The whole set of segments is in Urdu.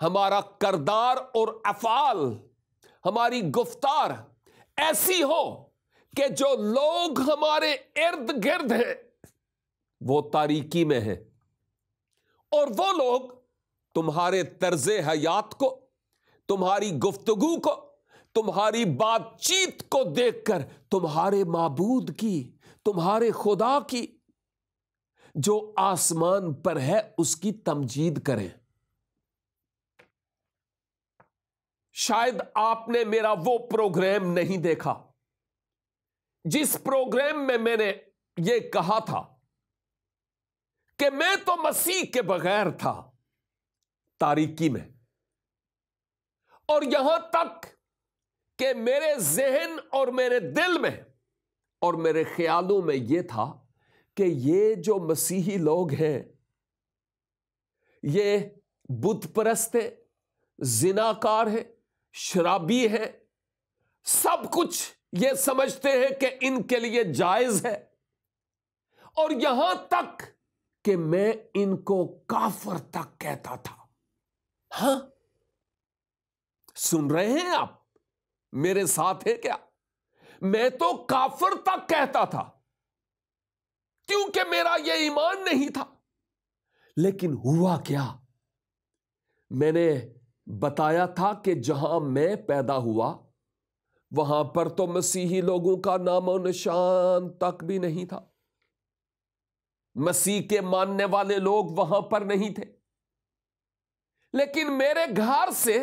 ہمارا کردار اور افعال، ہماری گفتار ایسی ہو کہ جو لوگ ہمارے ارد گرد ہیں وہ تاریکی میں ہیں، اور وہ لوگ تمہارے طرز حیات کو، تمہاری گفتگو کو، تمہاری بات چیت کو دیکھ کر تمہارے معبود کی، تمہارے خدا کی جو آسمان پر ہے اس کی تمجید کریں۔ شاید آپ نے میرا وہ پروگرام نہیں دیکھا جس پروگرام میں میں نے یہ کہا تھا کہ میں تو مسیح کے بغیر تھا تاریکی میں، اور یہاں تک کہ میرے ذہن اور میرے دل میں اور میرے خیالوں میں یہ تھا کہ یہ جو مسیحی لوگ ہیں یہ بت پرست ہیں، زناکار ہیں، شرابی ہیں، سب کچھ یہ سمجھتے ہیں کہ ان کے لیے جائز ہے، اور یہاں تک کہ میں ان کو کافر تک کہتا تھا۔ ہاں، سن رہے ہیں آپ؟ میرے ساتھ ہے کیا؟ میں تو کافر تک کہتا تھا کیونکہ میرا یہ ایمان نہیں تھا۔ لیکن ہوا کیا؟ میں نے بتایا تھا کہ جہاں میں پیدا ہوا وہاں پر تو مسیحی لوگوں کا نام و نشان تک بھی نہیں تھا، مسیح کے ماننے والے لوگ وہاں پر نہیں تھے۔ لیکن میرے گھر سے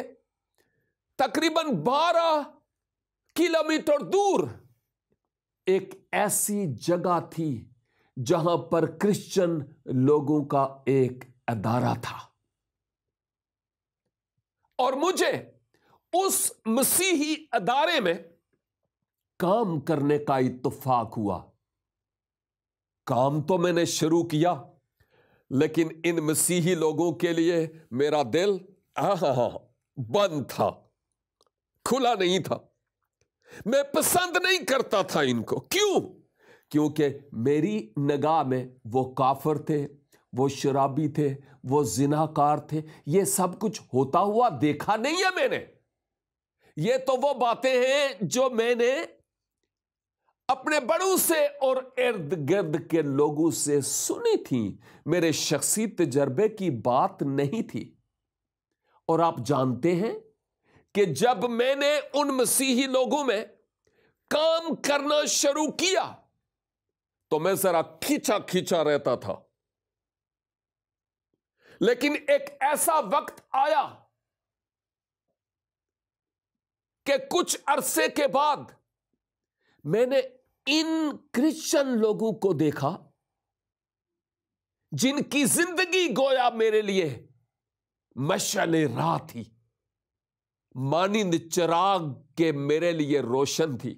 تقریباً 12 کلومیٹر دور ایک ایسی جگہ تھی جہاں پر کرسچن لوگوں کا ایک ادارہ تھا، اور مجھے اس مسیحی ادارے میں کام کرنے کا اتفاق ہوا۔ کام تو میں نے شروع کیا، لیکن ان مسیحی لوگوں کے لیے میرا دل بند تھا، کھلا نہیں تھا۔ میں پسند نہیں کرتا تھا ان کو۔ کیوں؟ کیونکہ میری نگاہ میں وہ کافر تھے، وہ شرابی تھے، وہ زناکار تھے۔ یہ سب کچھ ہوتا ہوا دیکھا نہیں ہے میں نے، یہ تو وہ باتیں ہیں جو میں نے اپنے بڑوں سے اور ارد گرد کے لوگوں سے سنی تھیں، میرے شخصی تجربے کی بات نہیں تھی۔ اور آپ جانتے ہیں کہ جب میں نے ان مسیحی لوگوں میں کام کرنا شروع کیا تو میں ذرا کھینچا کھینچا رہتا تھا، لیکن ایک ایسا وقت آیا کہ کچھ عرصے کے بعد میں نے ان کرسچن لوگوں کو دیکھا جن کی زندگی گویا میرے لیے مشعل راہ تھی، مانند چراغ کے میرے لیے روشن تھی،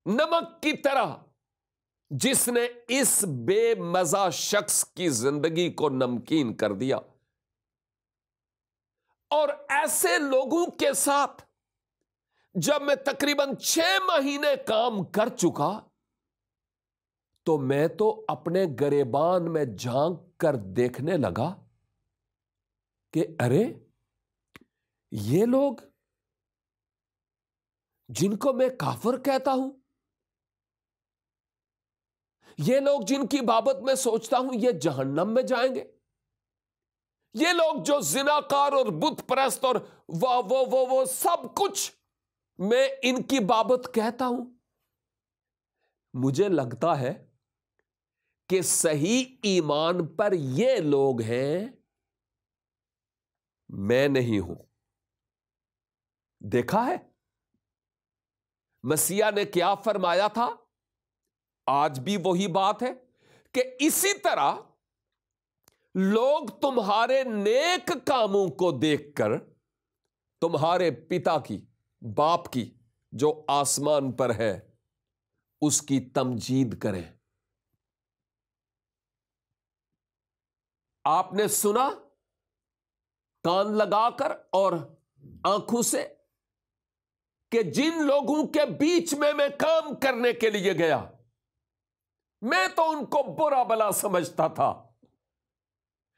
نمک کی طرح جس نے اس بے مزہ شخص کی زندگی کو نمکین کر دیا۔ اور ایسے لوگوں کے ساتھ جب میں تقریباً 6 مہینے کام کر چکا تو میں تو اپنے گریبان میں جھانک کر دیکھنے لگا کہ ارے یہ لوگ جن کو میں کافر کہتا ہوں، یہ لوگ جن کی بابت میں سوچتا ہوں یہ جہنم میں جائیں گے، یہ لوگ جو زناکار اور بت پرست اور وہ سب کچھ میں ان کی بابت کہتا ہوں، مجھے لگتا ہے کہ صحیح ایمان پر یہ لوگ ہیں، میں نہیں ہوں۔ دیکھا ہے مسیح نے کیا فرمایا تھا؟ آج بھی وہی بات ہے کہ اسی طرح لوگ تمہارے نیک کاموں کو دیکھ کر تمہارے پتا کی، باپ کی جو آسمان پر ہے اس کی تمجید کریں۔ آپ نے سنا کان لگا کر اور آنکھوں سے کہ جن لوگوں کے بیچ میں کام کرنے کے لیے گیا میں تو ان کو برا بلا سمجھتا تھا،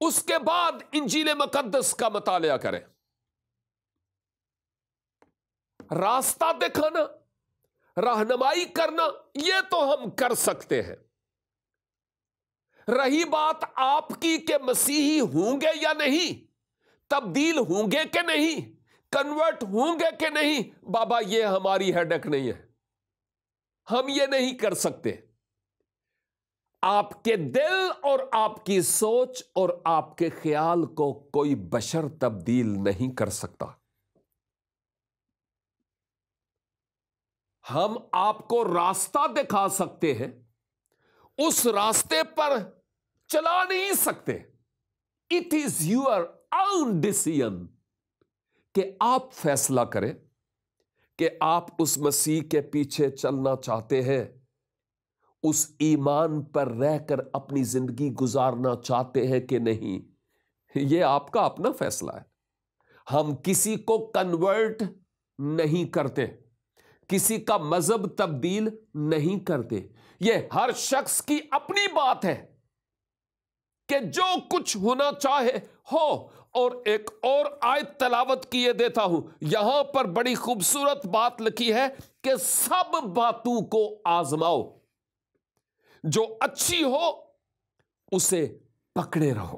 اس کے بعد انجیل مقدس کا مطالعہ کریں. راستہ دکھانا، رہنمائی کرنا، یہ تو ہم کر سکتے ہیں. رہی بات آپ کی کہ مسیحی ہوں گے یا نہیں، تبدیل ہوں گے کہ نہیں، کنورٹ ہوں گے کہ نہیں، بابا یہ ہماری ہیڈک نہیں ہے، ہم یہ نہیں کر سکتے. آپ کے دل اور آپ کی سوچ اور آپ کے خیال کو کوئی بشر تبدیل نہیں کر سکتا. ہم آپ کو راستہ دکھا سکتے ہیں، اس راستے پر چلا نہیں سکتے. It is your own decision کہ آپ فیصلہ کریں کہ آپ اس مسیح کے پیچھے چلنا چاہتے ہیں، اس ایمان پر رہ کر اپنی زندگی گزارنا چاہتے ہیں کہ نہیں. یہ آپ کا اپنا فیصلہ ہے. ہم کسی کو کنورٹ نہیں کرتے، کسی کا مذہب تبدیل نہیں کرتے. یہ ہر شخص کی اپنی بات ہے کہ جو کچھ ہونا چاہے ہو. اور ایک اور آیت تلاوت کیے دیتا ہوں، یہاں پر بڑی خوبصورت بات لکھی ہے کہ سب باتوں کو آزماؤ، جو اچھی ہو اسے پکڑے رہو.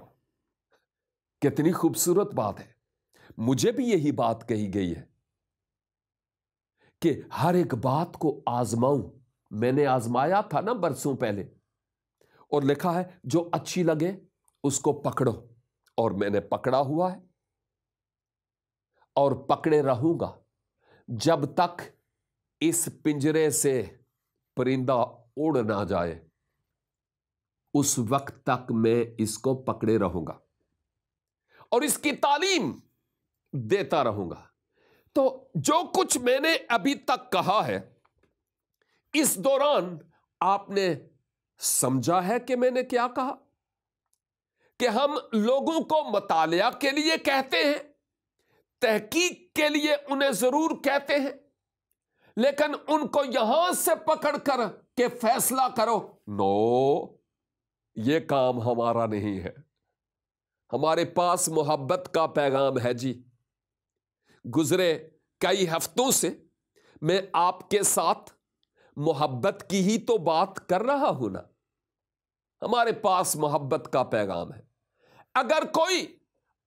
کتنی خوبصورت بات ہے. مجھے بھی یہی بات کہی گئی ہے کہ ہر ایک بات کو آزماؤں. میں نے آزمایا تھا نا برسوں پہلے، اور لکھا ہے جو اچھی لگے اس کو پکڑو، اور میں نے پکڑا ہوا ہے اور پکڑے رہوں گا جب تک اس پنجرے سے پرندہ اڑ نہ جائے. اس وقت تک میں اس کو پکڑے رہوں گا اور اس کی تعلیم دیتا رہوں گا. تو جو کچھ میں نے ابھی تک کہا ہے، اس دوران آپ نے سمجھا ہے کہ میں نے کیا کہا؟ کہ ہم لوگوں کو مطالعہ کے لیے کہتے ہیں، تحقیق کے لیے انہیں ضرور کہتے ہیں، لیکن ان کو یہاں سے پکڑ کر کہ فیصلہ کرو، نو، یہ کام ہمارا نہیں ہے. ہمارے پاس محبت کا پیغام ہے جی. گزرے کئی ہفتوں سے میں آپ کے ساتھ محبت کی ہی تو بات کر رہا ہوں نا. ہمارے پاس محبت کا پیغام ہے. اگر کوئی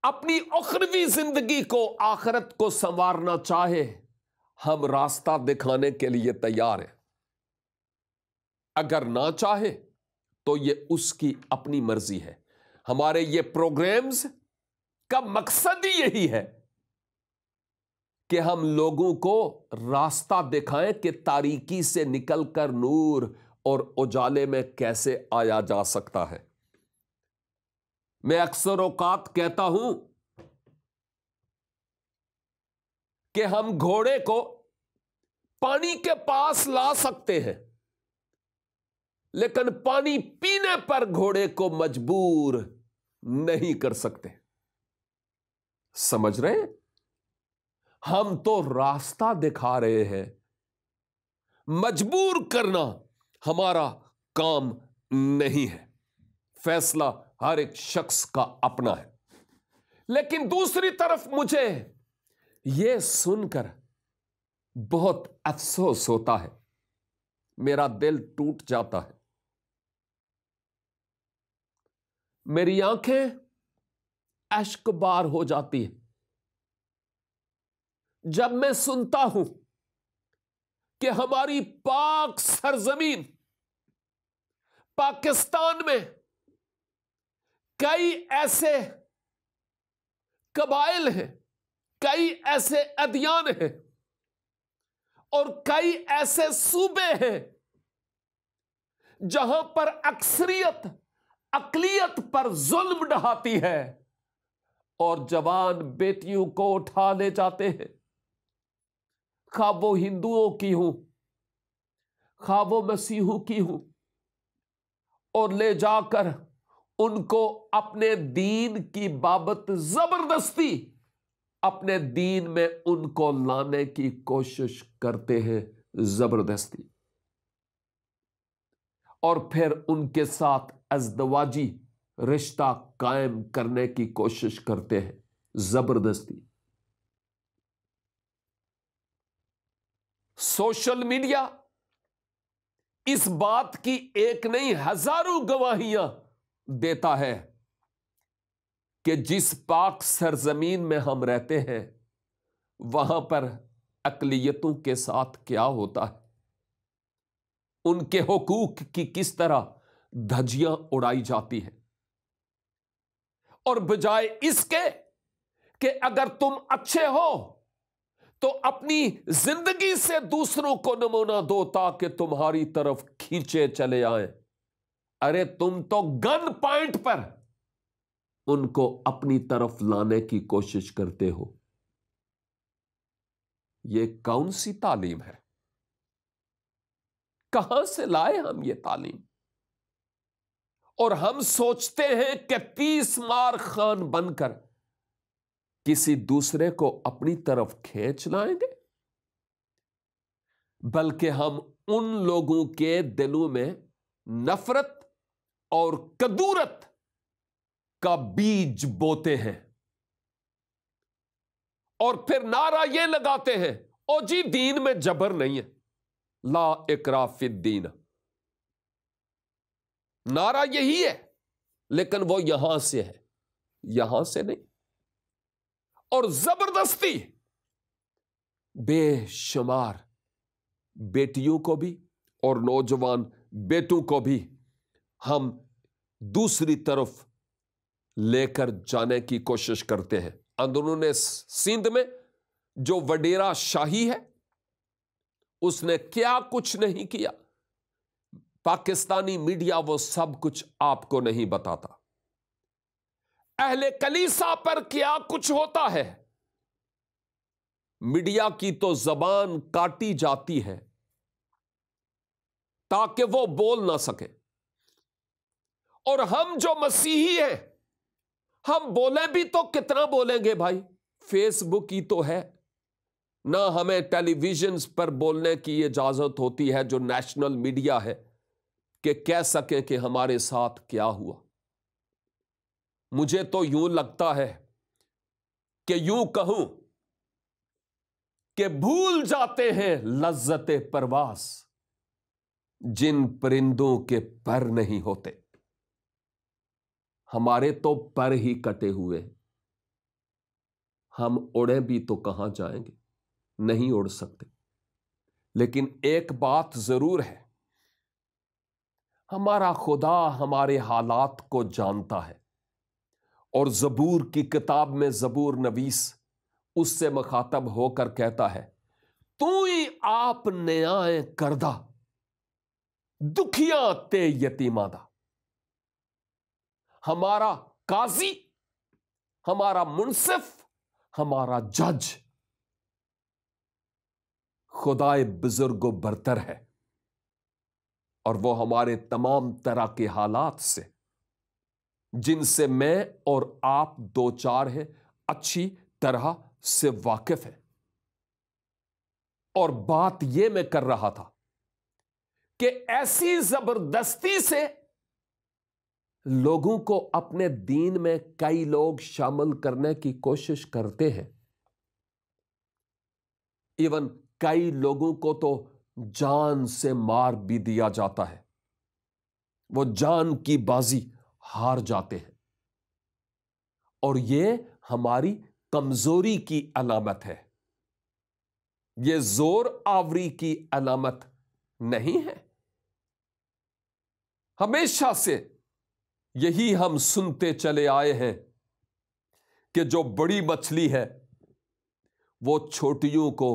اپنی اخروی زندگی کو، آخرت کو سنوارنا چاہے، ہم راستہ دکھانے کے لیے تیار ہیں. اگر نہ چاہے تو یہ اس کی اپنی مرضی ہے. ہمارے یہ پروگرامز کا مقصد ہی یہی ہے کہ ہم لوگوں کو راستہ دکھائیں کہ تاریکی سے نکل کر نور اور اجالے میں کیسے آیا جا سکتا ہے. میں اکثر اوقات کہتا ہوں کہ ہم گھوڑے کو پانی کے پاس لا سکتے ہیں، لیکن پانی پینے پر گھوڑے کو مجبور نہیں کر سکتے. سمجھ رہے ہیں؟ ہم تو راستہ دکھا رہے ہیں. مجبور کرنا ہمارا کام نہیں ہے. فیصلہ ہر ایک شخص کا اپنا ہے. لیکن دوسری طرف مجھے یہ سن کر بہت افسوس ہوتا ہے، میرا دل ٹوٹ جاتا ہے، میری آنکھیں اشک بار ہو جاتی ہیں جب میں سنتا ہوں کہ ہماری پاک سرزمین پاکستان میں کئی ایسے قبائل ہیں، کئی ایسے ادیان ہیں اور کئی ایسے صوبے ہیں جہاں پر اکثریت اقلیت پر ظلم ڈھاتی ہے اور جوان بیٹیوں کو اٹھا لے جاتے ہیں، خواہ وہ ہندوؤں کی ہوں، خواہ وہ مسیحوں کی ہوں، اور لے جا کر ان کو اپنے دین کی بابت زبردستی اپنے دین میں ان کو لانے کی کوشش کرتے ہیں، زبردستی. اور پھر ان کے ساتھ ازدواجی رشتہ قائم کرنے کی کوشش کرتے ہیں زبردستی۔ سوشل میڈیا اس بات کی ایک نہیں ہزاروں گواہیاں دیتا ہے کہ جس پاک سرزمین میں ہم رہتے ہیں وہاں پر اقلیتوں کے ساتھ کیا ہوتا ہے، ان کے حقوق کی کس طرح دھجیاں اڑائی جاتی ہیں، اور بجائے اس کے کہ اگر تم اچھے ہو تو اپنی زندگی سے دوسروں کو نمونہ دو تاکہ تمہاری طرف کھینچے چلے آئیں، ارے تم تو گن پوائنٹ پر ان کو اپنی طرف لانے کی کوشش کرتے ہو۔ یہ کون سی تعلیم ہے؟ کہاں سے لائے ہم یہ تعلیم؟ اور ہم سوچتے ہیں کہ 30 مار خان بن کر کسی دوسرے کو اپنی طرف کھینچ لائیں گے، بلکہ ہم ان لوگوں کے دلوں میں نفرت اور کدورت کا بیج بوتے ہیں، اور پھر نعرہ یہ لگاتے ہیں او جی دین میں جبر نہیں ہے، لا اکراہ فی الدین، نعرہ یہی ہے لیکن وہ یہاں سے ہے، یہاں سے نہیں، اور زبردستی بے شمار بیٹیوں کو بھی اور نوجوان بیٹوں کو بھی ہم دوسری طرف لے کر جانے کی کوشش کرتے ہیں۔ اندرون سندھ میں جو وڈیرا شاہی ہے اس نے کیا کچھ نہیں کیا، پاکستانی میڈیا وہ سب کچھ آپ کو نہیں بتاتا۔ اہل کلیسا پر کیا کچھ ہوتا ہے، میڈیا کی تو زبان کاٹی جاتی ہے تاکہ وہ بول نہ سکے، اور ہم جو مسیحی ہیں ہم بولیں بھی تو کتنا بولیں گے بھائی، فیس بک ہی تو ہے، نہ ہمیں ٹیلی ویژنز پر بولنے کی اجازت ہوتی ہے جو نیشنل میڈیا ہے کہ کہہ سکیں کہ ہمارے ساتھ کیا ہوا۔ مجھے تو یوں لگتا ہے کہ یوں کہوں کہ بھول جاتے ہیں لذت پرواز جن پرندوں کے پر نہیں ہوتے۔ ہمارے تو پر ہی کٹے ہوئے، ہم اڑیں بھی تو کہاں جائیں گے، نہیں اڑ سکتے۔ لیکن ایک بات ضرور ہے، ہمارا خدا ہمارے حالات کو جانتا ہے، اور زبور کی کتاب میں زبور نویس اس سے مخاطب ہو کر کہتا ہے تو ہی آپ نیائے کردہ دکھیاں تے یتیماں دا، ہمارا قاضی، ہمارا منصف، ہمارا جج خدائے بزرگ و برتر ہے، اور وہ ہمارے تمام طرح کے حالات سے جن سے میں اور آپ دو چار ہیں اچھی طرح سے واقف ہے۔ اور بات یہ میں کر رہا تھا کہ ایسی زبردستی سے لوگوں کو اپنے دین میں کئی لوگ شامل کرنے کی کوشش کرتے ہیں، ایون کئی لوگوں کو تو جان سے مار بھی دیا جاتا ہے، وہ جان کی بازی ہار جاتے ہیں، اور یہ ہماری کمزوری کی علامت ہے، یہ زور آوری کی علامت نہیں ہے۔ ہمیشہ سے یہی ہم سنتے چلے آئے ہیں کہ جو بڑی مچھلی ہے وہ چھوٹیوں کو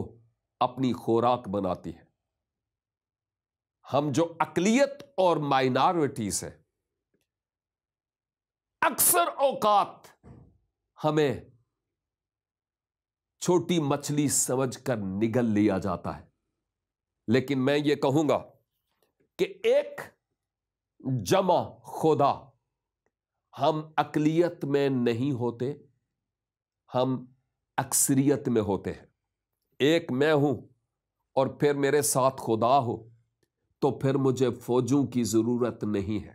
اپنی خوراک بناتی ہے۔ ہم جو اقلیت اور مائنارٹیز ہیں اکثر اوقات ہمیں چھوٹی مچھلی سمجھ کر نگل لیا جاتا ہے، لیکن میں یہ کہوں گا کہ ایک جمع خدا، ہم اقلیت میں نہیں ہوتے، ہم اکثریت میں ہوتے ہیں۔ ایک میں ہوں اور پھر میرے ساتھ خدا ہو تو پھر مجھے فوجوں کی ضرورت نہیں ہے۔